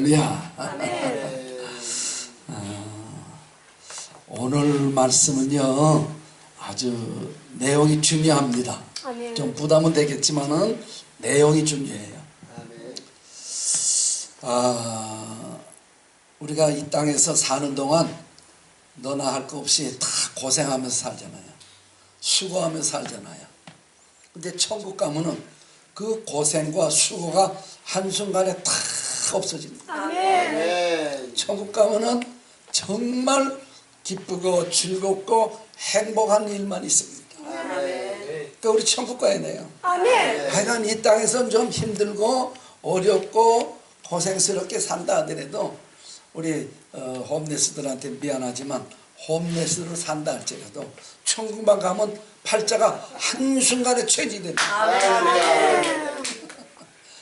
할렐루야. 오늘 말씀은요 아주 내용이 중요합니다. 좀 부담은 되겠지만은 내용이 중요해요. 우리가 이 땅에서 사는 동안 너나 할 거 없이 다 고생하면서 살잖아요. 수고하면서 살잖아요. 근데 천국 가면은 그 고생과 수고가 한순간에 다 없어집니다. 아멘. 천국 가면은 정말 기쁘고 즐겁고 행복한 일만 있습니다. 그러니까 우리 천국 가야 돼요. 하여간 이 땅에서는 좀 힘들고 어렵고 고생스럽게 산다 하더라도 우리 홈레스들한테 미안하지만 홈레스로 산다 할지라도 천국만 가면 팔자가 한순간에 최지됩니다.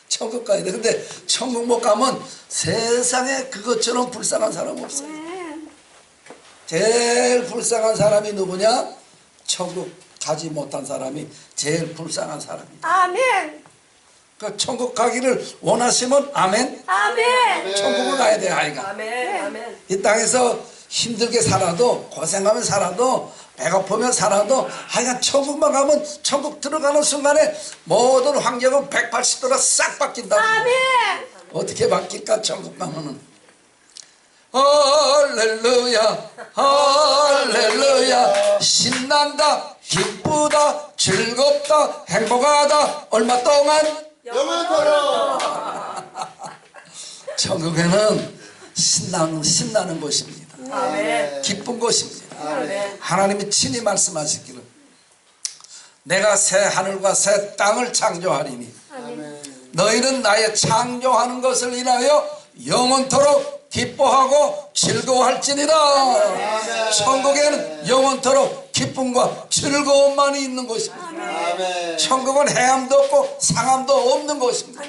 천국 가야 돼. 근데 천국 못 가면 세상에 그것처럼 불쌍한 사람 없어요. 제일 불쌍한 사람이 누구냐? 천국 가지 못한 사람이 제일 불쌍한 사람입니다. 아멘. 그 천국 가기를 원하시면 아멘. 아멘. 천국을 가야 돼요. 하여간 아멘. 아멘. 이 땅에서 힘들게 살아도 고생하며 살아도 배고프며 살아도 하여간 천국만 가면 천국 들어가는 순간에 모든 환경은 180도로 싹 바뀐다. 아멘. 어떻게 바뀔까? 천국 가면은 할렐루야 할렐루야 신난다 기쁘다 즐겁다 행복하다 얼마 동안 영원토록. 천국에는 신나는 곳입니다. 아멘. 기쁜 곳입니다. 아멘. 하나님이 친히 말씀하시기를 내가 새 하늘과 새 땅을 창조하리니 너희는 나의 창조하는 것을 인하여 영원토록 기뻐하고 즐거워할지니라. 천국에는 영원토록 기쁨과 즐거움만이 있는 곳입니다. 천국은 해함도 없고 상함도 없는 곳입니다.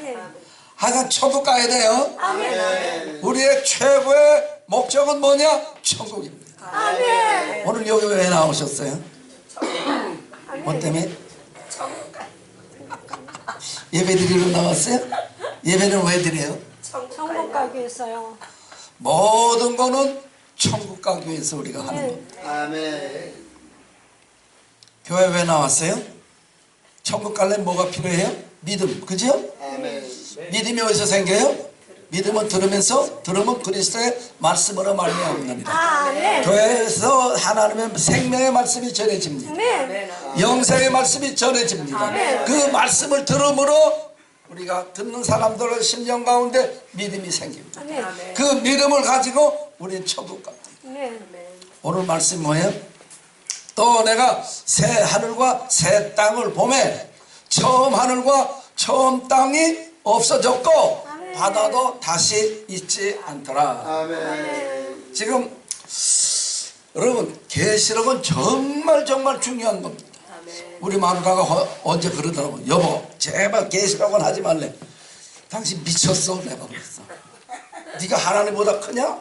하여간 천국 가야 돼요. 우리의 최고의 목적은 뭐냐? 천국입니다. 아멘. 오늘 여기 왜 나오셨어요? 뭐 때문에? 예배 드리러 나왔어요? 예배는 왜 드려요? 천국 가기 위해서요. 모든 거는 천국 가기 위해서 우리가 하는 겁니다. 아멘. 교회 왜 나왔어요? 천국 가려면 뭐가 필요해요? 믿음, 그죠? 아멘. 믿음이 어디서 생겨요? 믿음은 들으면서 들으면 그리스도의 말씀으로 말미암느니라. 아멘. 교회에서 하나님의 생명의 말씀이 전해집니다. 아멘. 영생의 말씀이 전해집니다. 아멘. 그 말씀을 들음으로 우리가 듣는 사람들의 심령 가운데 믿음이 생깁니다. 아멘. 그 믿음을 가지고 우리는 천국 갑니다. 아멘. 오늘 말씀이 뭐예요? 또 내가 새 하늘과 새 땅을 보매 처음 하늘과 처음 땅이 없어졌고 바다도 다시 있지 않더라. 아멘. 지금 여러분 계시록은 정말 중요한 겁니다. 우리 마누라가 언제 그러더라고. 여보 제발 계시록은 하지 말래. 당신 미쳤어? 내가 그랬어. 네가 하나님보다 크냐?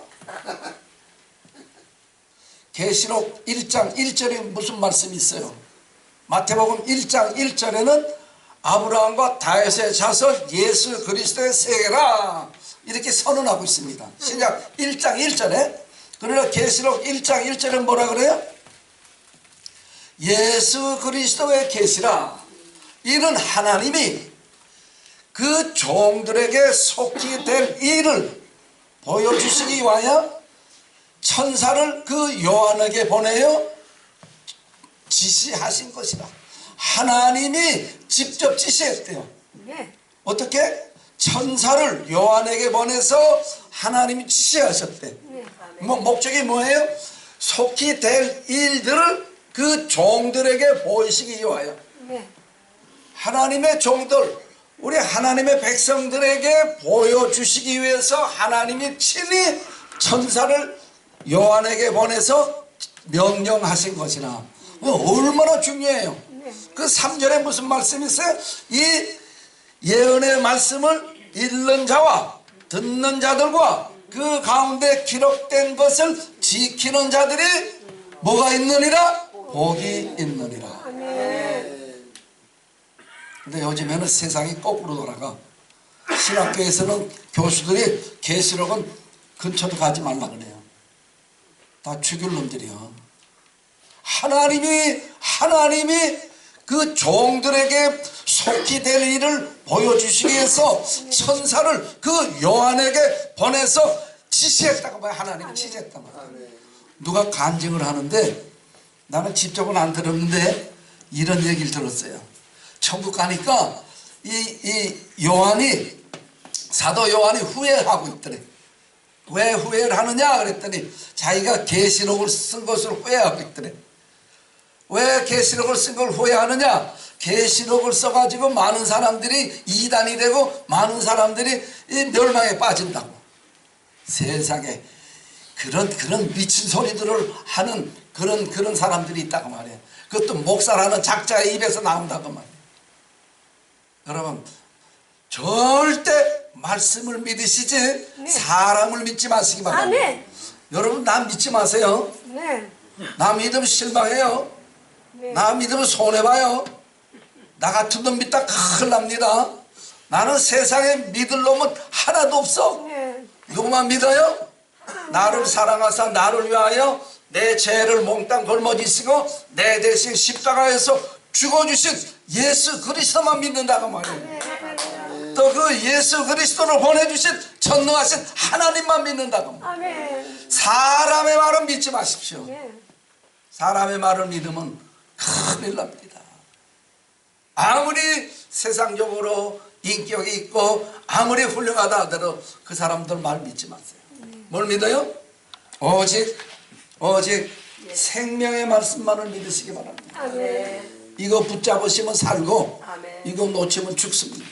계시록 1장 1절에 무슨 말씀이 있어요? 마태복음 1장 1절에는 아브라함과 다윗의 자손 예수 그리스도의 세계라 이렇게 선언하고 있습니다. 신약 1장 1절에. 그러나 계시록 1장 1절에 뭐라 그래요? 예수 그리스도의 계시라. 이는 하나님이 그 종들에게 속히 될 일을 보여주시기 위하여 천사를 그 요한에게 보내어 지시하신 것이라. 하나님이 직접 지시했대요. 어떻게? 천사를 요한에게 보내서 하나님이 지시하셨대. 목적이 뭐예요? 속히 될 일들을 그 종들에게 보이시기 위하여. 하나님의 종들, 우리 하나님의 백성들에게 보여주시기 위해서 하나님이 친히 천사를 요한에게 보내서 명령하신 것이라. 얼마나 중요해요. 그 3절에 무슨 말씀이 있어요? 이 예언의 말씀을 읽는 자와 듣는 자들과 그 가운데 기록된 것을 지키는 자들이 뭐가 있느니라? 복이 있느니라. 근데 요즘에는 세상이 거꾸로 돌아가. 신학교에서는 교수들이 계시록은 근처도 가지 말라 그래요. 다 죽일 놈들이요. 하나님이 그 종들에게 속히 될 일을 보여주시기 위해서 천사를 그 요한에게 보내서 지시했다고 봐요. 하나님이 지시했단 말이에요. 누가 간증을 하는데, 나는 직접은 안 들었는데 이런 얘기를 들었어요. 천국 가니까 이 요한이, 사도 요한이 후회하고 있더래. 왜 후회를 하느냐 그랬더니 자기가 계시록을 쓴 것을 후회하고 있더래. 왜 계시록을 쓴 걸 후회하느냐? 계시록을 써가지고 많은 사람들이 이단이 되고 많은 사람들이 이 멸망에 빠진다고. 세상에 그런 미친 소리들을 하는 그런 사람들이 있다고 말이에요. 그것도 목사라는 작자의 입에서 나온다고 말이에요. 여러분, 절대 말씀을 믿으시지 네. 사람을 믿지 마시기 바랍니다. 아멘. 여러분, 남 믿지 마세요. 네. 남 믿으면 실망해요. 네. 나 믿으면 손해봐요. 나 같은 놈 믿다 큰일 납니다. 나는 세상에 믿을 놈은 하나도 없어. 네. 누구만 믿어요? 나를 사랑하사 나를 위하여 내 죄를 몽땅 걸머지시고 내 대신 십자가에서 죽어주신 예수 그리스도만 믿는다고 말이에요. 또 그 예수 그리스도를 보내주신 전능하신 하나님만 믿는다고 말이에요. 아멘. 사람의 말은 믿지 마십시오. 네. 사람의 말을 믿으면 큰일 납니다. 아무리 세상적으로 인격이 있고 아무리 훌륭하다 하더라도 그 사람들 말 믿지 마세요. 뭘 믿어요? 오직 생명의 말씀만을 믿으시기 바랍니다. 아멘. 이거 붙잡으시면 살고 아멘. 이거 놓치면 죽습니다.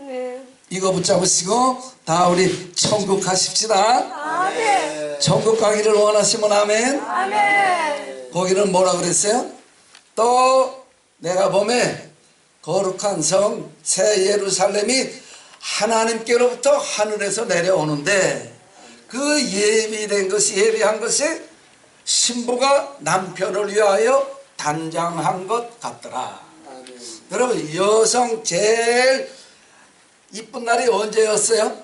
네. 이거 붙잡으시고 다 우리 천국 가십시다. 아멘. 천국 가기를 원하시면 아멘. 아멘. 거기는 뭐라 그랬어요? 또 내가 보면 거룩한 성 새 예루살렘이 하나님께로부터 하늘에서 내려오는데 그 예비한 것이 신부가 남편을 위하여 단장한 것 같더라. 여러분, 여성 제일 이쁜 날이 언제였어요?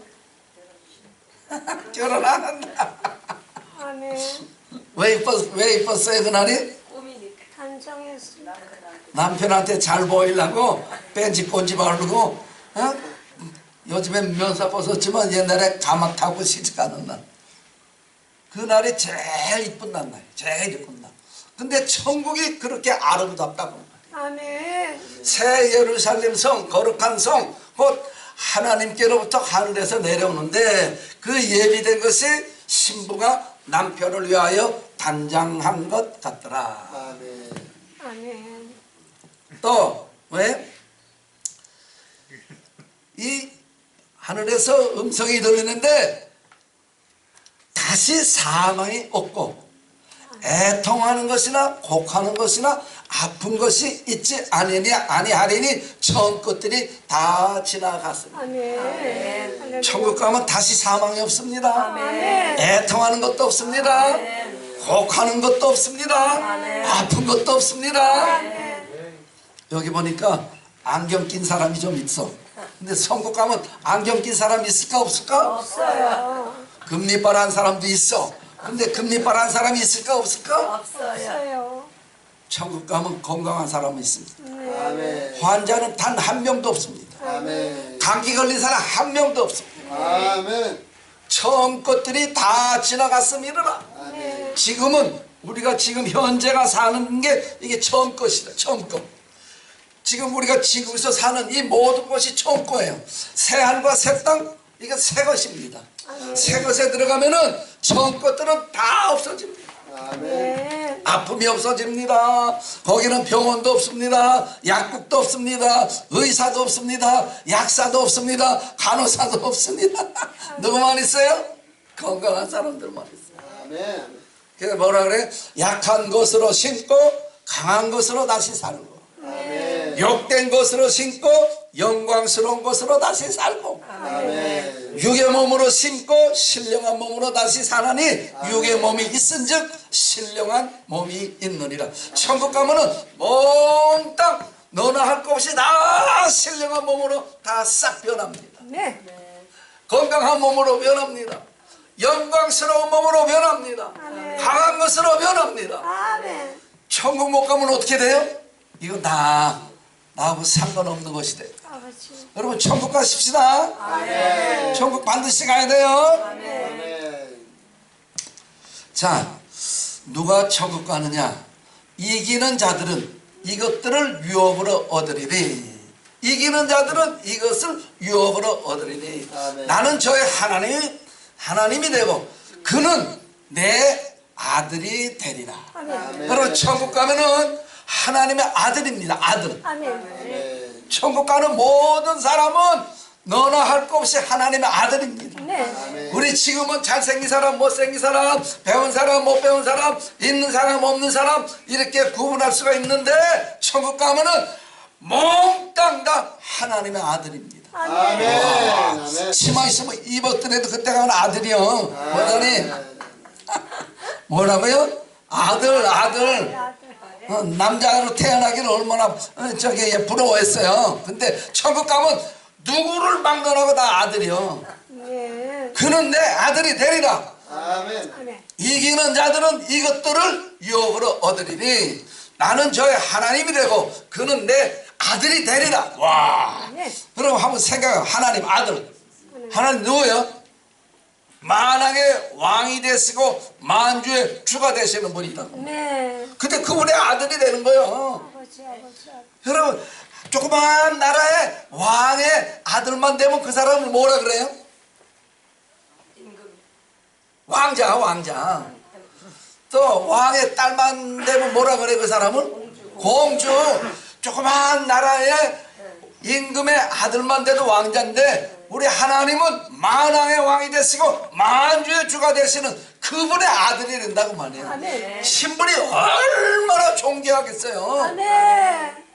결혼 안 한다. 아멘. 왜 이뻤어요 그날이? 단정했습니다. 남편한테 잘 보이려고 뺀지 꼰지 바르고, 요즘엔 면사 벗었지만 옛날에 가막 타고 시집가는 날. 그날이 제일 이쁜 날, 제일 이쁜 날. 근데 천국이 그렇게 아름답다고. 아멘. 새 예루살렘 성, 거룩한 성, 곧 하나님께로부터 하늘에서 내려오는데 그 예비된 것이 신부가 남편을 위하여 단장한 것 같더라. 아멘. 또 왜? 이 하늘에서 음성이 들리는데 다시 사망이 없고 애통하는 것이나 곡하는 것이나 아픈 것이 있지 아니하리니 처음 것들이 다 지나갔습니다. 아멘. 천국 가면 다시 사망이 없습니다. 아멘. 애통하는 것도 없습니다. 곡하는 것도 없습니다. 아픈 것도 없습니다. 여기 보니까 안경 낀 사람이 좀 있어. 근데 천국 가면 안경 낀 사람이 있을까 없을까? 없어요. 금리빨한 사람도 있어. 근데 금리빨한 사람이 있을까 없을까? 없어요. 천국 가면 건강한 사람은 있습니다. 네. 환자는 단 한 명도 없습니다. 감기 걸린 사람 한 명도 없습니다. 처음 것들이 다 지나갔습니다. 지금은 우리가 지금 현재가 사는 게 이게 처음 것이다. 처음 것. 지금 우리가 지구에서 사는 이 모든 것이 처음 거예요. 새 하늘과 새 땅, 이게 새 것입니다. 새 것에 들어가면은 처음 것들은 다 없어집니다. 네. 아픔이 없어집니다. 거기는 병원도 없습니다. 약국도 없습니다. 의사도 없습니다. 약사도 없습니다. 간호사도 없습니다. 누구만 있어요? 건강한 사람들만 있어요. 그래서 뭐라 그래? 약한 것으로 신고 강한 것으로 다시 살고, 욕된 것으로 신고 영광스러운 것으로 다시 살고, 육의 몸으로 심고 신령한 몸으로 다시 사나니 육의 몸이 있은즉 신령한 몸이 있느니라. 천국 가면은 몽땅 너나 할 것 없이 다 신령한 몸으로 다 싹 변합니다. 네. 건강한 몸으로 변합니다. 영광스러운 몸으로 변합니다. 아멘. 강한 것으로 변합니다. 아멘. 천국 못 가면 어떻게 돼요? 이거 나하고 상관없는 것이 돼요. 아버지. 여러분 천국 가십시다. 아멘. 천국 반드시 가야 돼요. 아멘. 자, 누가 천국 가느냐? 이기는 자들은 이것들을 유업으로 얻으리니, 이기는 자들은 이것을 유업으로 얻으리니, 아멘. 나는 저의 하나님이 되고 그는 내 아들이 되리라. 아멘. 여러분 천국 가면은 하나님의 아들입니다. 아들. 아멘. 아멘. 천국 가는 모든 사람은 너나 할 것 없이 하나님의 아들입니다. 네. 아멘. 우리 지금은 잘생긴 사람, 못생긴 사람, 배운 사람, 못 배운 사람, 있는 사람, 없는 사람 이렇게 구분할 수가 있는데 천국 가면은 몽땅 다 하나님의 아들입니다. 아멘. 아멘. 치마 있으면 입었더라도 그때 가면 아들이요. 뭐더니 뭐라고요? 아들. 남자로 태어나기를 얼마나 부러워했어요. 근데 천국 가면 누구를 막론하고 다 아들이요. 네. 그는 내 아들이 되리라. 아멘. 아멘. 이기는 자들은 이것들을 유업으로 얻으리니 나는 저의 하나님이 되고 그는 내 아들이 되리라. 와. 네. 그럼 한번 생각해. 하나님 아들. 하나님 누구예요? 만왕의 왕이 되시고 만주의 주가 되시는 분이다. 네. 근데 그분의 아들이 되는 거예요. 아버지. 여러분 조그만 나라의 왕의 아들만 되면 그 사람을 뭐라 그래요? 왕자. 또 왕의 딸만 되면 뭐라 그래 그 사람은? 공주. 조그만 나라의 임금의 아들만 돼도 왕자인데 우리 하나님은 만왕의 왕이 되시고 만주의 주가 되시는 그분의 아들이 된다고 말이에요. 아멘. 신분이 얼마나 존귀하겠어요. 아멘.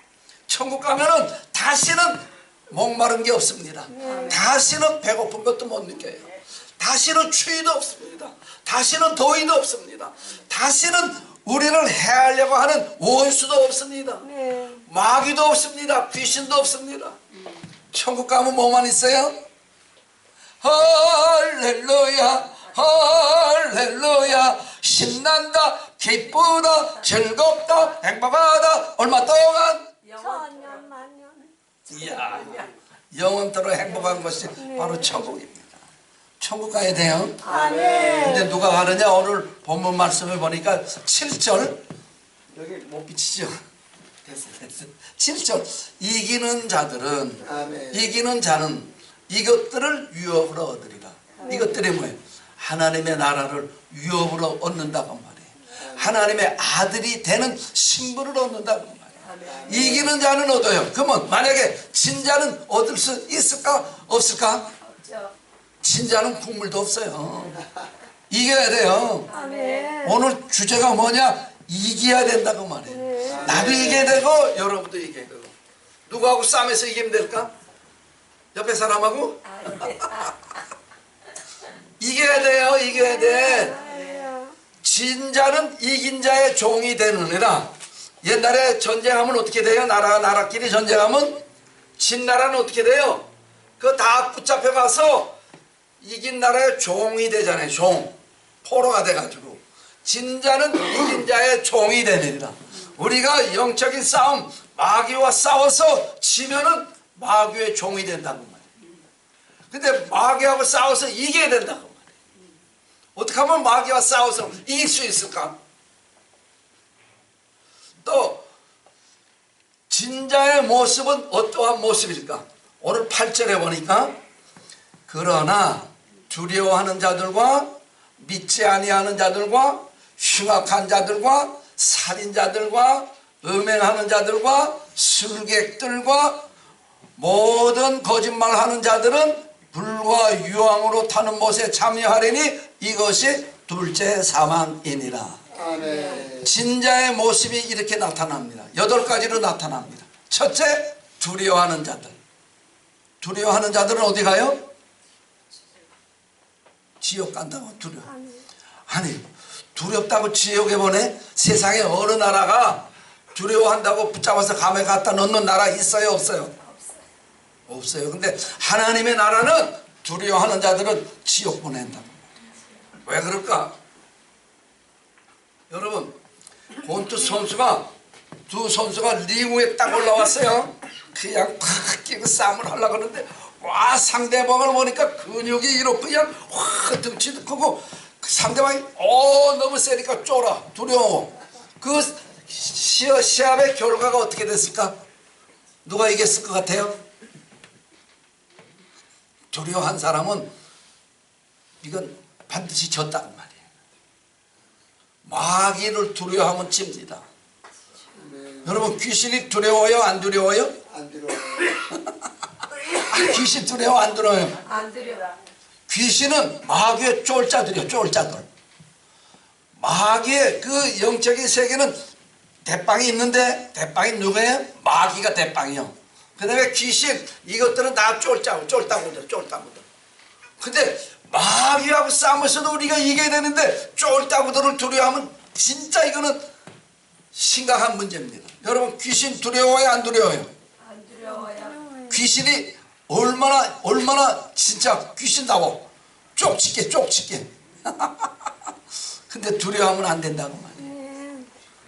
천국 가면은 다시는 목마른 게 없습니다. 다시는 배고픈 것도 못 느껴요. 다시는 추위도 없습니다. 다시는 더위도 없습니다. 다시는 우리를 해하려고 하는 원수도 없습니다. 네. 마귀도 없습니다. 귀신도 없습니다. 천국 가면 뭐만 있어요? 할렐루야, 할렐루야, 신난다, 기쁘다, 즐겁다, 행복하다. 얼마 동안? 천년 만년. 이야, 영원토록 행복한 것이 바로 천국입니다. 천국 가야 돼요. 아멘. 근데 누가 가느냐? 오늘 본문 말씀을 보니까 7절 여기 못 비치죠? 됐어. 7절 이기는 자들은 아멘. 이기는 자는 이것들을 유업으로 얻으리라. 이것들이 뭐예요? 하나님의 나라를 유업으로 얻는다고 말이에요. 하나님의 아들이 되는 신분을 얻는다고 말이에요. 이기는 자는 얻어요. 그러면 만약에 진자는 얻을 수 있을까? 없을까? 진자는 국물도 없어요. 이겨야 돼요. 아멘. 오늘 주제가 뭐냐? 이겨야 된다고 말이에요. 나도 이겨야 되고 여러분도 이겨야 되고. 누구하고 싸움에서 이기면 될까? 옆에 사람하고? 이겨야 돼요. 이겨야 돼. 진자는 이긴 자의 종이 되느니라. 옛날에 전쟁하면 어떻게 돼요? 나라끼리 전쟁하면 진나라는 어떻게 돼요? 그거 다 붙잡혀 가서 이긴 나라의 종이 되잖아요. 종. 포로가 돼가지고. 진자는 이긴 자의 종이 되느니라. 우리가 영적인 싸움, 마귀와 싸워서 지면은 마귀의 종이 된다고 말이에요. 근데 마귀하고 싸워서 이겨야 된다고 말이에요. 어떻게 하면 마귀와 싸워서 이길 수 있을까? 또 진자의 모습은 어떠한 모습일까? 오늘 8절에 보니까 그러나 두려워하는 자들과 믿지 아니하는 자들과 흉악한 자들과 살인자들과 음행하는 자들과 술객들과 모든 거짓말하는 자들은 불과 유황으로 타는 못에 참여하리니 이것이 둘째 사망이니라. 아멘. 진자의 모습이 이렇게 나타납니다. 8가지로 나타납니다. 첫째, 두려워하는 자들. 두려워하는 자들은 어디 가요? 지옥 간다고 두려워. 아니, 두렵다고 지옥에 보내? 세상에 어느 나라가 두려워한다고 붙잡아서 감에 갖다 넣는 나라 있어요? 없어요? 없어요. 근데 하나님의 나라는 두려워하는 자들은 지옥 보낸다. 왜 그럴까? 여러분, 권투 선수가 두 선수가 링 위에 딱 올라왔어요. 그냥 팍 끼고 싸움을 하려고 하는데 와, 상대방을 보니까 근육이 이렇게 그냥 확 등치도 크고 그 상대방이 너무 세니까 쫄아, 두려워. 그 시합의 결과가 어떻게 됐을까? 누가 이겼을 것 같아요? 두려워한 사람은 이건 반드시 졌다는 말이에요. 마귀를 두려워하면 집니다. 여러분, 귀신이 두려워요, 안 두려워요? 안 들어와요. 귀신 두려워, 안 두려워요? 안 두려워. 귀신은 마귀의 쫄자들이요, 쫄자들. 마귀의 그 영적인 세계는 대빵이 있는데, 대빵이 누구예요? 마귀가 대빵이요. 그 다음에 귀신, 이것들은 다 쫄따구들. 근데 마귀하고 싸우면서도 우리가 이겨야 되는데 쫄따구들을 두려워하면 진짜 이거는 심각한 문제입니다. 여러분, 귀신 두려워요, 안 두려워요? 안 두려워요. 귀신이 얼마나 진짜 귀신다워. 쪽집게. 근데 두려워하면 안 된다고 말이에요.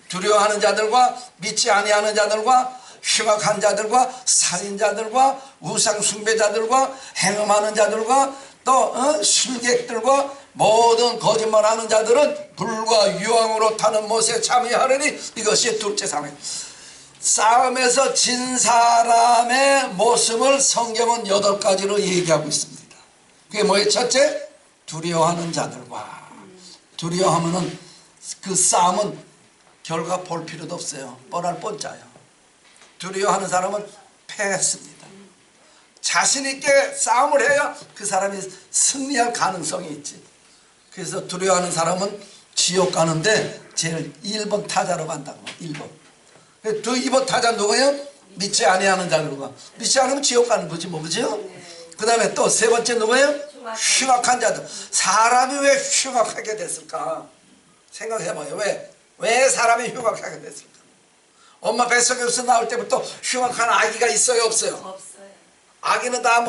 두려워하는 자들과 믿지 아니하는 자들과 흉악한 자들과 살인자들과 우상숭배자들과 행음하는 자들과 또 술객들과 모든 거짓말하는 자들은 불과 유황으로 타는 못에 참여하려니 이것이 둘째 사망. 싸움에서 진 사람의 모습을 성경은 8가지로 얘기하고 있습니다. 그게 뭐예요? 첫째, 두려워하는 자들과. 두려워하면은 그 싸움은 결과 볼 필요도 없어요. 뻔할 뻔짜요. 두려워하는 사람은 패했습니다. 자신 있게 싸움을 해야 그 사람이 승리할 가능성이 있지. 그래서 두려워하는 사람은 지옥 가는데 제일 1번 타자로 간다고. 1번. 그 2번 타자 누구예요? 믿지 아니하는 자들과. 믿지 않으면 지옥 가는 거지 뭐, 그죠? 그 다음에 또 3번째 누구예요? 흉악한 자들. 사람이 왜 흉악하게 됐을까? 생각해봐요. 왜 사람이 흉악하게 됐을까? 엄마 뱃속에서 나올 때부터 흉악한 아기가 있어요, 없어요? 없어요. 아기는 다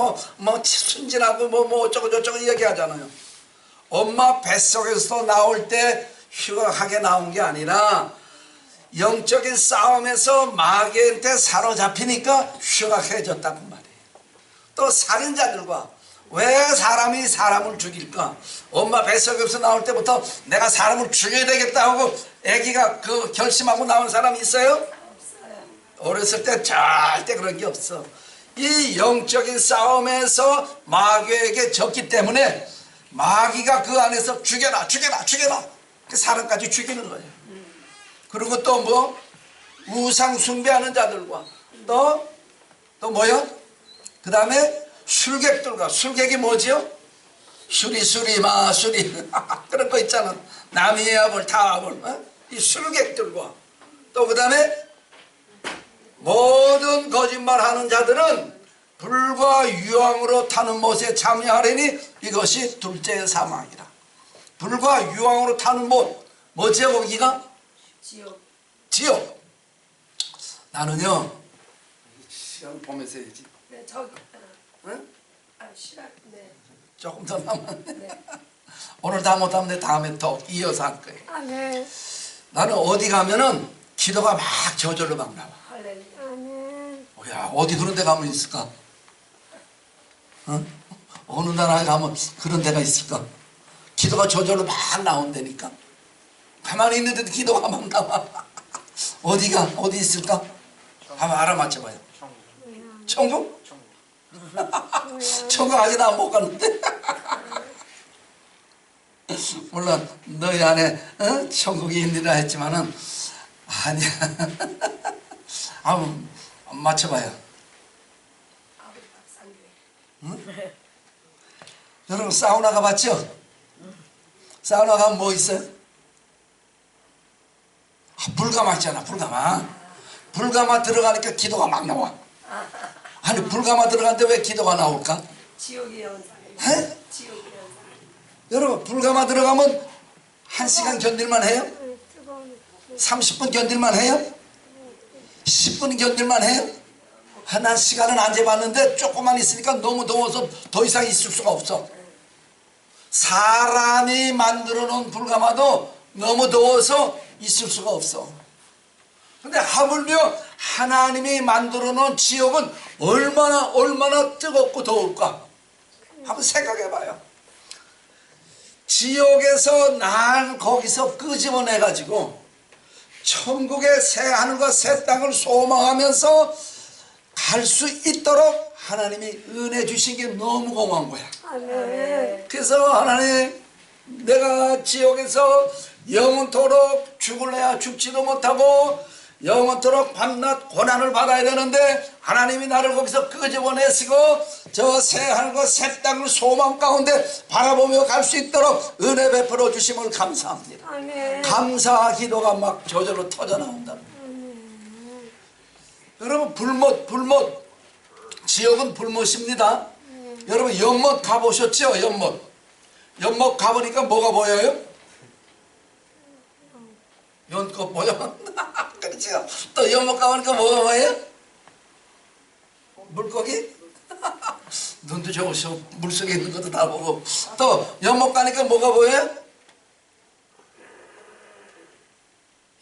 순진하고 어쩌고 저쩌고 이야기하잖아요. 엄마 뱃속에서 나올 때 흉악하게 나온 게 아니라 영적인 싸움에서 마귀한테 사로잡히니까 흉악해졌다고 말이에요. 또 살인자들과 왜 사람이 사람을 죽일까? 엄마 뱃속에서 나올 때부터 내가 사람을 죽여야 되겠다 하고 아기가 그 결심하고 나온 사람이 있어요? 없어요. 어렸을 때 절대 그런 게 없어. 이 영적인 싸움에서 마귀에게 졌기 때문에 마귀가 그 안에서 죽여라 그 사람까지 죽이는 거예요. 그리고 또 우상 숭배하는 자들과 또 뭐요? 그 다음에 술객들과. 술객이 뭐지요? 수리 마수리 그런 거 있잖아. 남이야볼 타볼. 이 술객들과 또 그 다음에 모든 거짓말하는 자들은 불과 유황으로 타는 못에 참여하려니 이것이 둘째 사망이라. 불과 유황으로 타는 못. 뭐지요 거기가? 지옥. 나는요 시간 보면서 해야지. 네, 저기. 응? 시간. 네. 조금 더 남았네. 네. 오늘 다 못하면 다음에 더 이어서 할 거예요. 아멘. 나는 어디 가면은 기도가 막 저절로 막 나와. 할렐루야. 아멘. 야, 어디 그런 데 가면 있을까? 응? 어느 나라에 가면 그런 데가 있을까? 기도가 저절로 막 나온다니까. 가만히 있는데도 기도가 막 나와. 어디 있을까? 한번 알아맞혀봐요. 천국? 천국 아직 안 못 갔는데. 물론 너희 안에 천국이 있느라 했지만은 아니야. 한번 맞춰봐요. 응? 여러분 사우나 가봤죠? 사우나 가면 뭐 있어요? 불가마 있잖아. 불가마 들어가니까 기도가 막 나와. 아니 불가마 들어가는데 왜 기도가 나올까? 지옥의 연상. 에? 지옥의 연상. 여러분 불가마 들어가면 1시간 견딜만 해요? 30분 견딜만 해요? 10분 견딜만 해요? 한 시간은 앉아봤는데 조금만 있으니까 너무 더워서 더 이상 있을 수가 없어. 사람이 만들어 놓은 불가마도 너무 더워서 있을 수가 없어. 근데 하물며 하나님이 만들어 놓은 지옥은 얼마나 뜨겁고 더울까? 한번 생각해 봐요. 지옥에서 날 거기서 끄집어내 가지고 천국의 새 하늘과 새 땅을 소망하면서 갈 수 있도록 하나님이 은혜 주신 게 너무 고마운 거야. 아멘. 그래서 하나님, 내가 지옥에서 영원토록 죽을래야 죽지도 못하고 영원토록 밤낮 고난을 받아야 되는데 하나님이 나를 거기서 끄집어내시고 저 새 하늘과 새 땅을 소망 가운데 바라보며 갈 수 있도록 은혜 베풀어 주심을 감사합니다. 아멘. 감사 기도가 막 저절로 터져 나온다. 여러분, 불못 지옥은 불못입니다. 여러분, 연못 가보셨죠? 연못 가보니까 뭐가 보여요? 연꽃 보여? 그렇죠. 또 연못 가보니까 뭐가 보여요? 물고기? 눈도 좋으셔. 물속에 있는 것도 다 보고. 또 연못 가니까 뭐가 보여요?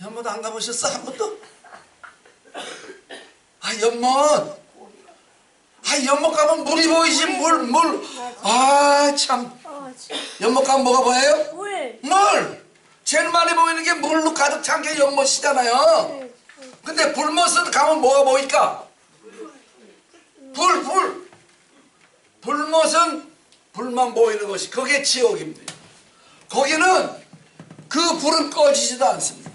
연못 안 가보셨어? 한 번도? 연못. 연못 가면 물이 보이지. 물. 참. 연못 가면 뭐가 보여요? 물. 제일 많이 보이는 게 물로 가득 찬 게 연못이잖아요. 근데 불못은 가면 뭐가 보일까? 불. 불못은 불만 보이는 것이, 그게 지옥입니다. 거기는 그 불은 꺼지지도 않습니다.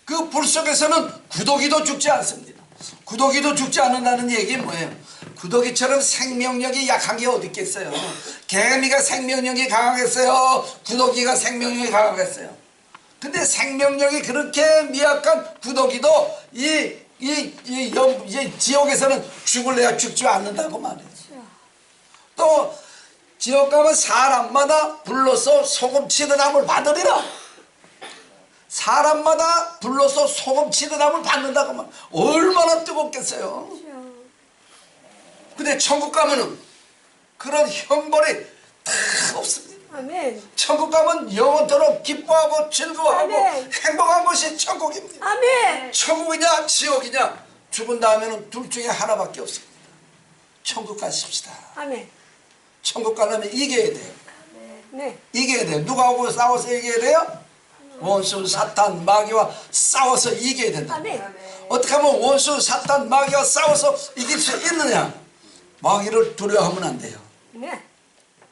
그 불 속에서는 구더기도 죽지 않습니다. 구더기도 죽지 않는다는 얘기는 뭐예요? 구더기처럼 생명력이 약한 게 어디 있겠어요? 개미가 생명력이 강하겠어요? 구더기가 생명력이 강하겠어요? 근데 생명력이 그렇게 미약한 구더기도 이 지옥에서는 죽을래야 죽지 않는다고 말해요. 또 지옥 가면 사람마다 불로서 소금 치드남을 받으리라. 사람마다 불로서 소금 치드남을 받는다고 말. 얼마나 뜨겁겠어요. 근데 천국 가면은 그런 형벌이 다 없습니다. 아멘. 천국 가면 영원토록 기뻐하고 즐거워하고 아멘. 행복한 것이 천국입니다. 아멘. 천국이냐 지옥이냐, 죽은 다음에는 둘 중에 하나밖에 없습니다. 천국 가십시다. 아멘. 천국 가려면 이겨야 돼요. 네. 이겨야 돼요. 누구하고 싸워서 이겨야 돼요? 원수 사탄 마귀와 싸워서 이겨야 된다. 아멘. 어떻게 하면 원수 사탄 마귀와 싸워서 이길 수 있느냐? 마귀를 두려워하면 안 돼요. 네.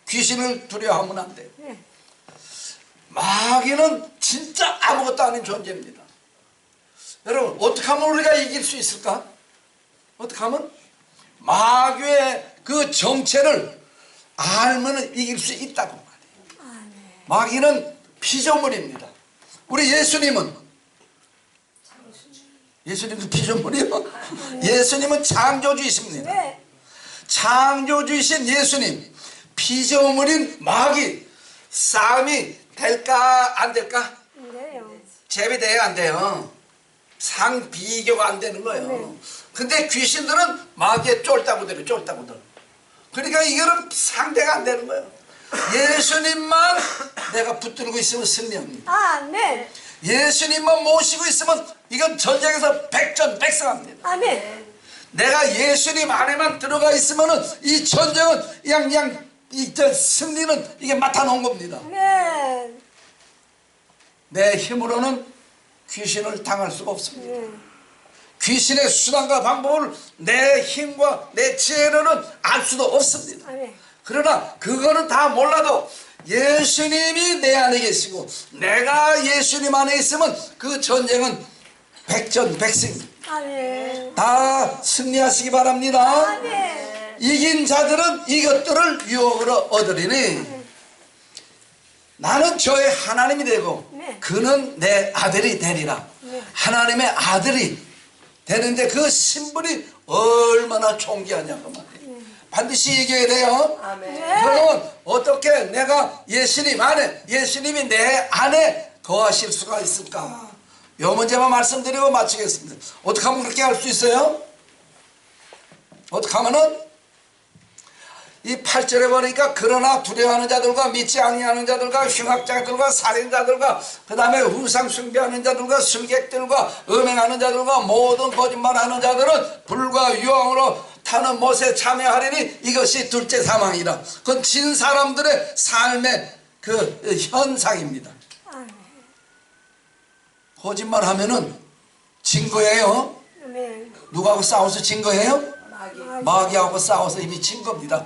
귀신을 두려워하면 안 돼요. 네. 마귀는 진짜 아무것도 아닌 존재입니다. 여러분, 어떻게 하면 우리가 이길 수 있을까? 어떻게 하면? 마귀의 그 정체를 알면 이길 수 있다고 말해요. 마귀는 피조물입니다. 우리 예수님은 피조물이요? 예수님은 창조주이십니다. 네. 창조주이신 예수님, 피조물인 마귀 싸움이 될까 안 될까? 네요. 재배돼야 안 돼요. 상비교가 안 되는 거예요. 네. 근데 귀신들은 마귀에 쫄다구들이 쫄다구들. 그러니까 이거는 상대가 안 되는 거예요. 예수님만 내가 붙들고 있으면 승리합니다. 아멘. 예수님만 모시고 있으면 이건 전쟁에서 백전백승합니다. 아멘. 내가 예수님 안에만 들어가 있으면은 이 전쟁은 그냥 승리는 이게 맡아놓은 겁니다. 네. 내 힘으로는 귀신을 당할 수가 없습니다. 네. 귀신의 수단과 방법을 내 힘과 내 지혜로는 알 수도 없습니다. 아멘. 그러나 그거는 다 몰라도 예수님이 내 안에 계시고 내가 예수님 안에 있으면 그 전쟁은 백전백승입니다. 아멘. 다 승리하시기 바랍니다. 아멘. 이긴 자들은 이것들을 유혹으로 얻으리니 나는 저의 하나님이 되고 네. 그는 내 아들이 되리라. 네. 하나님의 아들이 되는데 그 신분이 얼마나 존귀하냐고 말이에요. 반드시 이겨야 돼요. 아멘. 그러면 어떻게 내가 예수님 안에, 예수님이 내 안에 거하실 수가 있을까? 이 문제만 말씀드리고 마치겠습니다. 어떻게 하면 그렇게 할 수 있어요? 어떻게 하면은 이 8절에 보니까 그러나 두려워하는 자들과 믿지 아니하는 자들과 흉악자들과 살인자들과 그 다음에 우상 숭배하는 자들과 술객들과 음행하는 자들과 모든 거짓말하는 자들은 불과 유황으로 타는 못에 참여하리니 이것이 둘째 사망이라. 그건 진 사람들의 삶의 그 현상입니다. 아멘. 거짓말하면은 진 거예요. 아멘. 누구하고 싸워서 진 거예요? 마귀. 마귀하고 싸워서 이미 진 겁니다.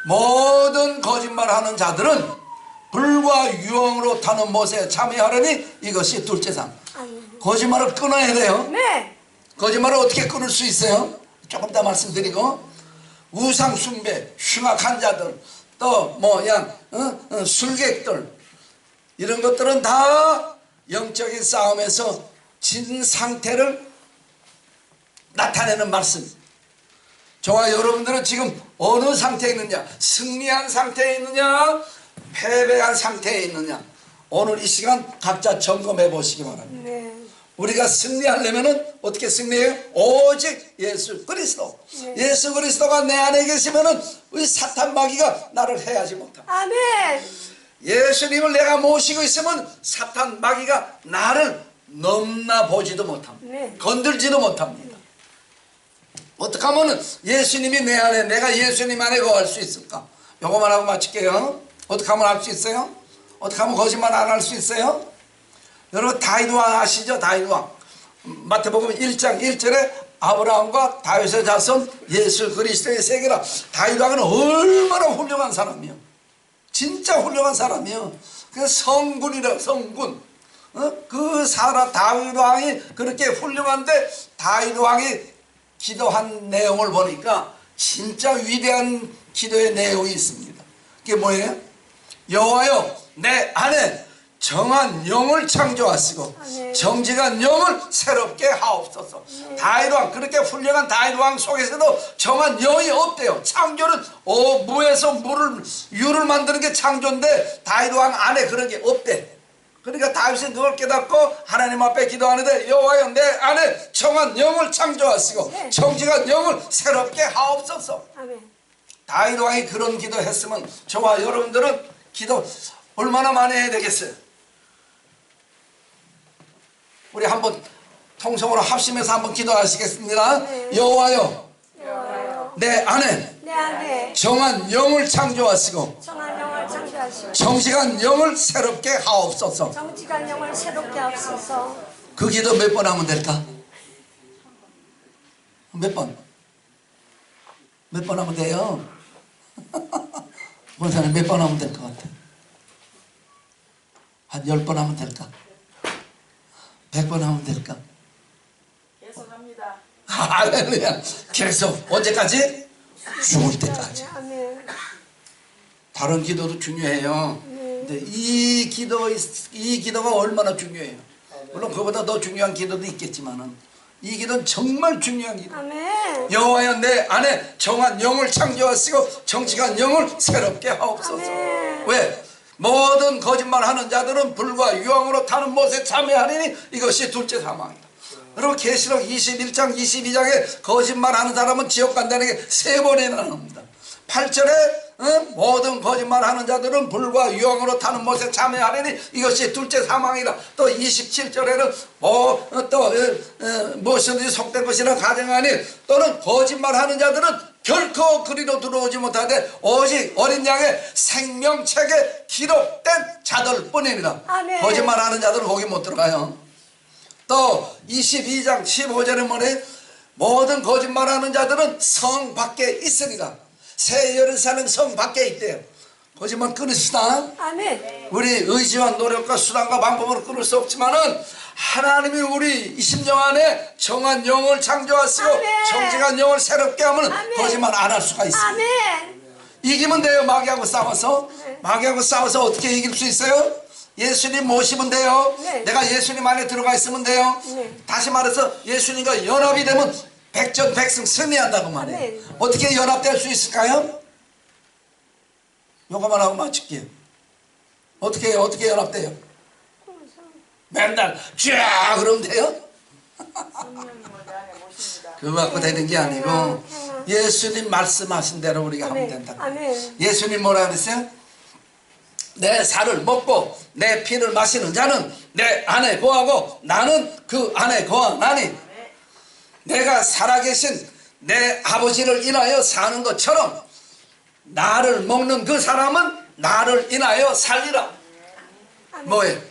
모든 거짓말하는 자들은 불과 유황으로 타는 못에 참여하려니 이것이 둘째 상. 아멘. 거짓말을 끊어야 돼요. 네. 거짓말을 어떻게 끊을 수 있어요? 조금 이따 말씀드리고, 우상 숭배, 흉악한 자들, 또 술객들, 이런 것들은 다 영적인 싸움에서 진 상태를 나타내는 말씀. 저와 여러분들은 지금 어느 상태에 있느냐? 승리한 상태에 있느냐? 패배한 상태에 있느냐? 오늘 이 시간 각자 점검해 보시기 바랍니다. 네. 우리가 승리하려면은 어떻게 승리해요? 오직 예수 그리스도. 네. 예수 그리스도가 내 안에 계시면은 우리 사탄 마귀가 나를 해하지 못합니다. 아멘. 예수님을 내가 모시고 있으면 사탄 마귀가 나를 넘나 보지도 못합니다. 네. 건들지도 못합니다. 어떻게 하면 예수님이 내 안에, 내가 예수님 안에 거할 수 있을까? 요거만 하고 마칠게요. 어떻게 하면 할 수 있어요? 어떻게 하면 거짓말 안 할 수 있어요? 여러분 다윗 왕 아시죠? 다윗 왕. 마태복음 1장 1절에 아브라함과 다윗의 자손 예수 그리스도의 세계라. 다윗 왕은 얼마나 훌륭한 사람이요. 진짜 훌륭한 사람이요. 그 성군이라, 성군. 그 사람 다윗 왕이 그렇게 훌륭한데 다윗 왕이 기도한 내용을 보니까 진짜 위대한 기도의 내용이 있습니다. 그게 뭐예요? 여호와여 내 안에 정한 영을 창조하시고 아멘. 정직한 영을 새롭게 하옵소서. 다윗 왕, 그렇게 훌륭한 다윗 왕 속에서도 정한 영이 없대요. 창조는 무에서 유를 만드는 게 창조인데 다윗 왕 안에 그런 게 없대. 그러니까 다윗은 그걸 깨닫고 하나님 앞에 기도하는데 여호와여 내 안에 정한 영을 창조하시고 네. 정직한 영을 새롭게 하옵소서. 아멘. 다윗 왕이 그런 기도했으면 저와 여러분들은 기도 얼마나 많이 해야 되겠어요? 우리 한번 통성으로 합심해서 한번 기도하시겠습니다. 네. 여호와여 여호와여 내 안에 내 안에 정한 영을 창조하시고 정한 영을 창조하시고 정직한 영을 새롭게 하옵소서. 정직한 영을 새롭게 하옵소서. 그 기도 몇 번 하면 될까? 몇 번? 몇 번 하면 돼요? 원사님 몇 번 하면 될 것 같아? 한 10번 하면 될까? 100번 하면 될까? 계속 합니다. 할렐루야. 계속 언제까지? 죽을 때까지. 아멘. 다른 기도도 중요해요. 네. 근데 이 기도가 얼마나 중요해요. 물론 그보다 더 중요한 기도도 있겠지만은 이 기도는 정말 중요한 기도. 아멘. 여호와여 내 안에 정한 영을 창조하시고 정직한 영을 새롭게 하옵소서. 아멘. 왜? 모든 거짓말하는 자들은 불과 유황으로 타는 못에 참여하리니 이것이 둘째 사망이다. 여러분 계시록 21장 22장에 거짓말하는 사람은 지옥 간다는 게 3번이나 나옵니다. 8절에 모든 거짓말하는 자들은 불과 유황으로 타는 못에 참여하리니 이것이 둘째 사망이다. 또 27절에는 무엇이든지 속된 것이나 가정하니 또는 거짓말하는 자들은 결코 그리로 들어오지 못하되 오직 어린 양의 생명책에 기록된 자들 뿐이니라. 아멘. 거짓말하는 자들은 거기 못 들어가요. 또 22장 15절에 뭐래? 모든 거짓말하는 자들은 성 밖에 있으리라. 새 예루살렘 성 밖에 있대요. 거짓말 끊으시다. 아멘. 우리 의지와 노력과 수단과 방법으로 끊을 수 없지만은 하나님이 우리 이 심령 안에 정한 영을 창조하시고 아멘. 정직한 영을 새롭게 하면 아멘. 거짓말 안 할 수가 있습니다. 아멘. 이기면 돼요. 마귀하고 싸워서. 네. 마귀하고 싸워서 어떻게 이길 수 있어요? 예수님 모시면 돼요. 네. 내가 예수님 안에 들어가 있으면 돼요. 네. 다시 말해서 예수님과 연합이 되면 백전백승 승리한다고 말해요. 네. 어떻게 연합될 수 있을까요? 요거만 하고 마칠게요. 어떻게 연합돼요? 맨날 쫙 그러면 돼요? 성령님을 내 안에 모십니다. 그거 갖고 되는 게 아니고 예수님 말씀하신 대로 우리가 하면 아멘. 된다. 아멘. 예수님 뭐라 그랬어요? 내 살을 먹고 내 피를 마시는 자는 내 안에 거하고 나는 그 안에 거하나니 내가 살아계신 내 아버지를 인하여 사는 것처럼 나를 먹는 그 사람은 나를 인하여 살리라. 뭐예요?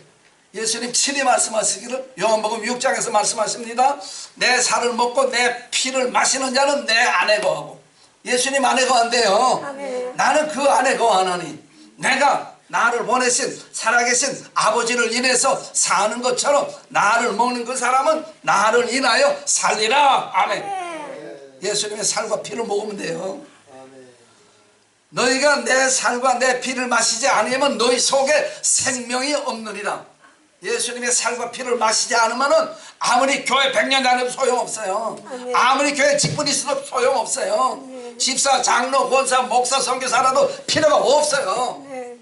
예수님 친히 말씀하시기를 요한복음 6장에서 말씀하십니다. 내 살을 먹고 내 피를 마시는 자는 내 안에 거하고 예수님 안에 거한대요. 아멘. 나는 그 안에 거하나니 내가 나를 보내신 살아계신 아버지를 인해서 사는 것처럼 나를 먹는 그 사람은 나를 인하여 살리라. 아멘. 예수님의 살과 피를 먹으면 돼요. 너희가 내 살과 내 피를 마시지 않으면 너희 속에 생명이 없느니라. 예수님의 살과 피를 마시지 않으면 아무리 교회 100년 다녀도 소용없어요. 아무리 교회 직분이 있어도 소용없어요. 집사, 장로, 권사, 목사, 선교사라도 필요가 없어요. 네.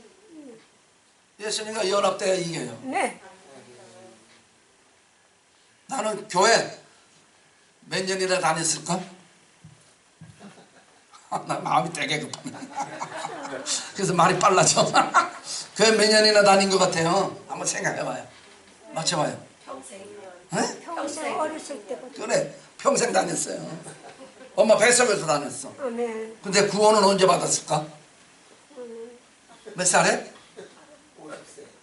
예수님과 연합돼야 이겨요. 네. 나는 교회 몇 년이나 다녔을까? 나 마음이 되게 급하네. 그래서 말이 빨라져. 교회 몇 년이나 다닌 것 같아요. 한번 생각해봐요. 맞춰봐요. 네? 평생 어렸을 때부터. 그래, 평생 다녔어요. 엄마 뱃속에서 다녔어. 아멘. 근데 구원은 언제 받았을까? 몇 살에?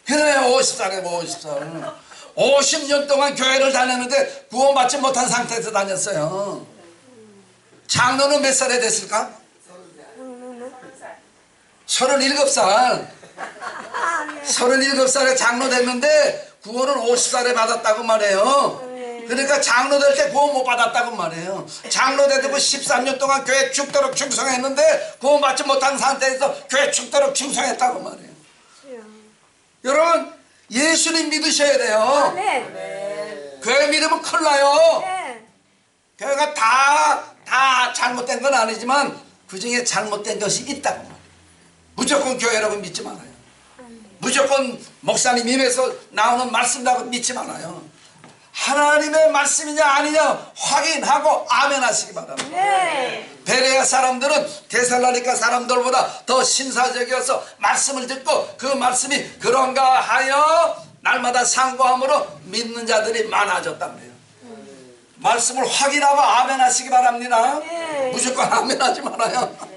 그래, 50살에 50살. 50년 동안 교회를 다녔는데 구원받지 못한 상태에서 다녔어요. 장로는 몇 살에 됐을까? 37살. 37살에 장로 됐는데 구원은 50살에 받았다고 말해요. 그러니까 장로 될 때 구원 못 받았다고 말해요. 장로 되고 13년 동안 교회 죽도록 충성했는데 구원 받지 못한 상태에서 교회 죽도록 충성했다고 말해요. 여러분 예수님 믿으셔야 돼요. 아멘. 교회 믿으면 큰일 나요. 네. 교회가 다 잘못된 건 아니지만 그 중에 잘못된 것이 있다고 말해요. 무조건 교회라고 믿지 말아요. 무조건 목사님 입에서 나오는 말씀이라고 믿지 말아요. 하나님의 말씀이냐 아니냐 확인하고 아멘 하시기 바랍니다. 네. 베레아 사람들은 데살로니가 사람들보다 더 신사적이어서 말씀을 듣고 그 말씀이 그런가 하여 날마다 상고함으로 믿는 자들이 많아졌다고 해요. 말씀을 확인하고 아멘 하시기 바랍니다. 네. 무조건 아멘 하지 말아요.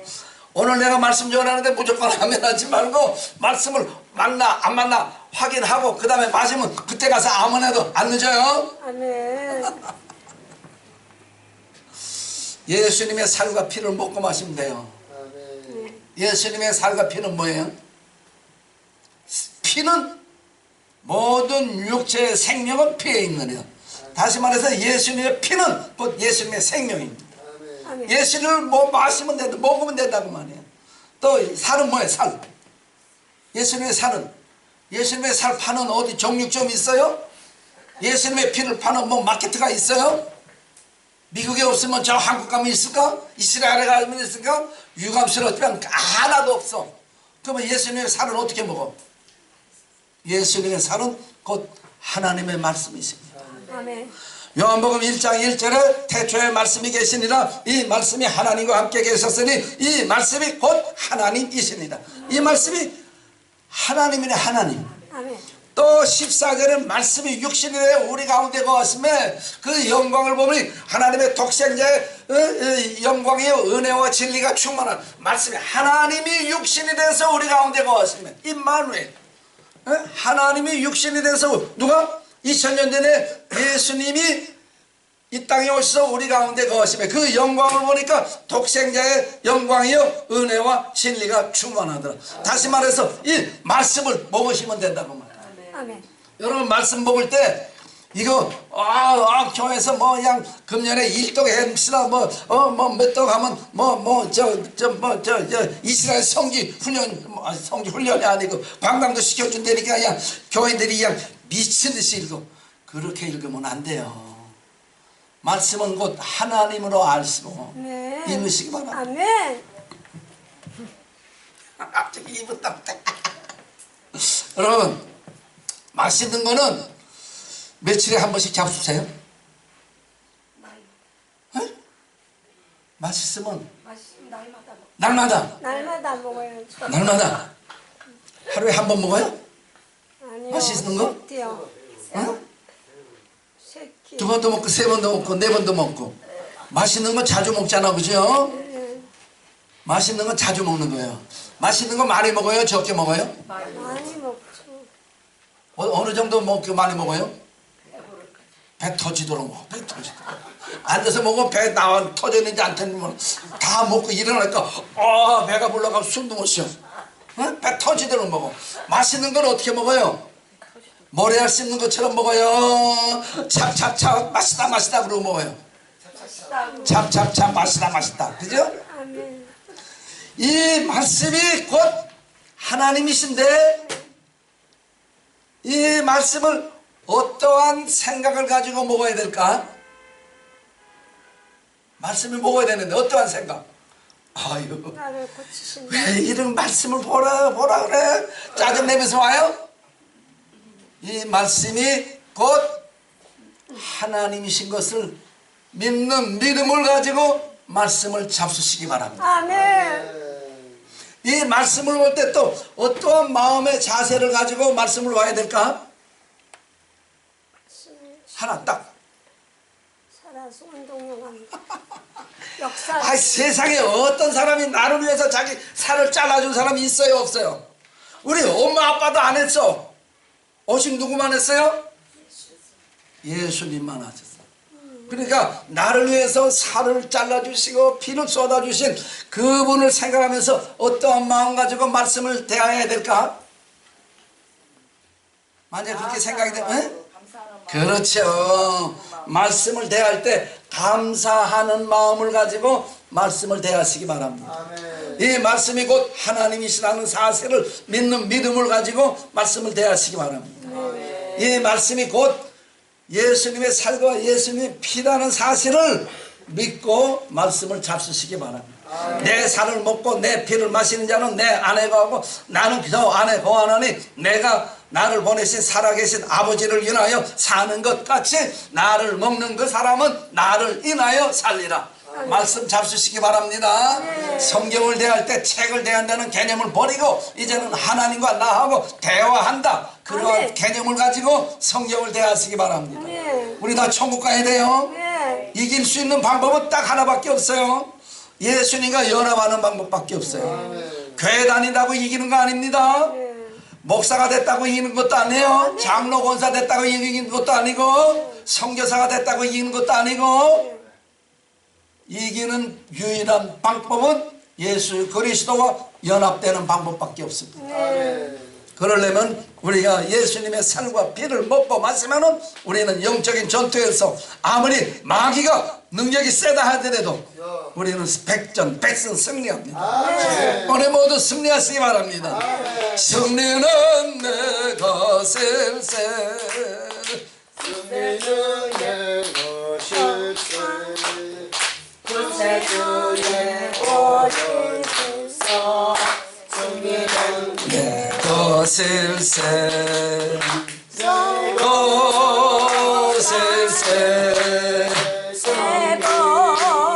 오늘 내가 말씀 전하는데 무조건 아멘 하지 말고 말씀을 맞나 안 맞나 확인하고 그 다음에 맞으면 그때 가서 아멘 해도 안 늦어요. 아멘. 예수님의 살과 피를 먹고 마시면 돼요. 예수님의 살과 피는 뭐예요? 피는 모든 육체의 생명은 피에 있느냐. 다시 말해서 예수님의 피는 곧 예수님의 생명입니다. 아멘. 예수님을 뭐 마시면 된다, 먹으면 된다고 말이에요. 또 살은 뭐예요? 살. 예수님의 살은 예수님의 살 파는 어디 정육점 있어요? 예수님의 피를 파는 뭐 마케트가 있어요? 미국에 없으면 저 한국 가면 있을까? 이스라엘에 가면 있을까? 유감스럽지만 하나도 없어. 그러면 예수님의 살은 어떻게 먹어? 예수님의 살은 곧 하나님의 말씀이십니다. 아멘. 요한복음 1장 1절에 태초에 말씀이 계시니라. 이 말씀이 하나님과 함께 계셨으니 이 말씀이 곧 하나님이십니다. 이 말씀이 하나님이네. 하나님. 아멘. 또 14절에 말씀이 육신이 되어 우리 가운데 거하심에 그 영광을 보니 하나님의 독생자의 영광이요 은혜와 진리가 충만한 말씀이 하나님이 육신이 돼서 우리 가운데 거하심에 임마누엘. 하나님이 육신이 돼서 누가? 2000년 전에 예수님이 이 땅에 오셔서 우리 가운데 거하심에 그 영광을 보니까 독생자의 영광이요 은혜와 진리가 충만하더라. 다시 말해서 이 말씀을 먹으시면 된다고 말이야. 아멘. 여러분 말씀 먹을 때 이거 교회에서 뭐 그냥 금년에 1동 해봅시다 몇 동 하면 이스라엘 성지 훈련이 아니고 관광도 시켜준다니까 그냥 교인들이 그냥 미친듯이 읽어. 그렇게 읽으면 안 돼요. 말씀은 곧 하나님으로 알시고 네. 읽으시기 바랍니다. 아멘. 갑자기 입은 땀. 여러분 맛있는 거는 며칠에 한 번씩 잡수세요? 에? 맛있으면 맛있으면 날마다 먹. 날마다 날마다 먹어야죠. 날마다 하루에 한 번 먹어요? 아니요. 맛있는 거? 새끼요. 어? 새끼. 두 번도 먹고 세 번도 먹고 네 번도 먹고 맛있는 거 자주 먹잖아, 그죠? 네. 맛있는 거 자주 먹는 거예요. 맛있는 거 많이 먹어요? 적게 먹어요? 많이 먹죠. 어느 정도 먹고 많이 먹어요? 배 터지도록 먹어. 배 터지도록. 앉아서 먹으면 배 나와 터졌는지 안 터졌는지 다 먹고 일어나니까 배가 불러가고 숨도 못 쉬어. 어? 배 터지도록 먹어. 맛있는 건 어떻게 먹어요? 모래알 씹는 것처럼 먹어요. 찹찹찹 맛있다 맛있다 그러고 먹어요. 찹찹찹 맛있다 맛있다. 그죠? 아멘. 이 말씀이 곧 하나님이신데 이 말씀을 어떠한 생각을 가지고 먹어야 될까? 말씀을 먹어야 되는데 어떠한 생각? 아유, 나를 고치신다. 왜 이런 말씀을 보라 그래? 짜증내면서 와요? 이 말씀이 곧 하나님이신 것을 믿는 믿음을 가지고 말씀을 잡수시기 바랍니다. 아멘. 이 말씀을 볼 때 또 어떠한 마음의 자세를 가지고 말씀을 봐야 될까? 하나 딱. 살아서 운동을 합니다. 역사. 아, 세상에 어떤 사람이 나를 위해서 자기 살을 잘라준 사람이 있어요, 없어요? 우리 엄마 아빠도 안 했어. 오직 누구만 했어요? 예수님만 하셨어. 그러니까 나를 위해서 살을 잘라주시고 피를 쏟아주신 그분을 생각하면서 어떠한 마음 가지고 말씀을 대해야 될까? 만약 그렇게 생각이 되면 감사하는 마음. 그렇죠. 말씀을 대할 때 감사하는 마음을 가지고 말씀을 대하시기 바랍니다. 아멘. 이 말씀이 곧 하나님이시라는 사실을 믿는 믿음을 가지고 말씀을 대하시기 바랍니다. 이 말씀이 곧 예수님의 살과 예수님의 피라는 사실을 믿고 말씀을 잡수시기 바랍니다. 내 살을 먹고 내 피를 마시는 자는 내 안에 거하고 나는 저 안에 거하나니 내가 나를 보내신 살아계신 아버지를 인하여 사는 것 같이 나를 먹는 그 사람은 나를 인하여 살리라. 말씀 잡수시기 바랍니다. 성경을 대할 때 책을 대한다는 개념을 버리고 이제는 하나님과 나하고 대화한다. 그러한 아멘. 개념을 가지고 성경을 대하시기 바랍니다. 아멘. 우리 다 천국 가야 돼요. 네. 이길 수 있는 방법은 딱 하나밖에 없어요. 예수님과 연합하는 방법밖에 없어요. 교회 다닌다고 이기는 거 아닙니다. 네. 목사가 됐다고 이기는 것도 아니에요. 장로 권사 됐다고 이기는 것도 아니고 선교사가 됐다고 이기는 것도 아니고 이기는 유일한 방법은 예수 그리스도와 연합되는 방법밖에 없습니다. 그러려면 우리가 예수님의 살과 피를 먹고 마시면은 우리는 영적인 전투에서 아무리 마귀가 능력이 세다 하더라도 우리는 백전 백승 승리합니다. 오늘 모두 승리하시기 바랍니다. 승리는 내 것일세. 승리는 내 것일세. 구세주의 오시소서. 승리는 내 것일세. 것일세. 내 것일세.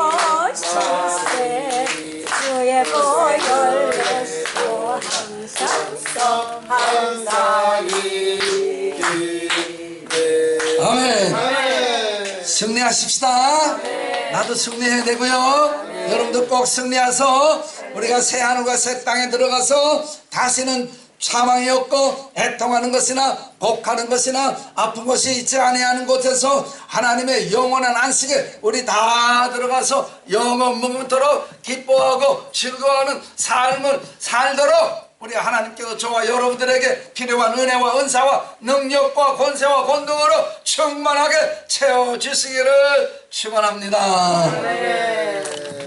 주의 보혈로 항상 항상이 아멘. 아멘. 승리하십시다. 나도 승리해야 되고요. 여러분도 꼭 승리해서 우리가 새 하늘과 새 땅에 들어가서 다시는 사망이 없고 애통하는 것이나 곡하는 것이나 아픈 것이 있지 아니하는 곳에서 하나님의 영원한 안식에 우리 다 들어가서 영원토록 기뻐하고 즐거워하는 삶을 살도록 우리 하나님께서 저와 여러분들에게 필요한 은혜와 은사와 능력과 권세와 권능으로 충만하게 채워주시기를 축원합니다.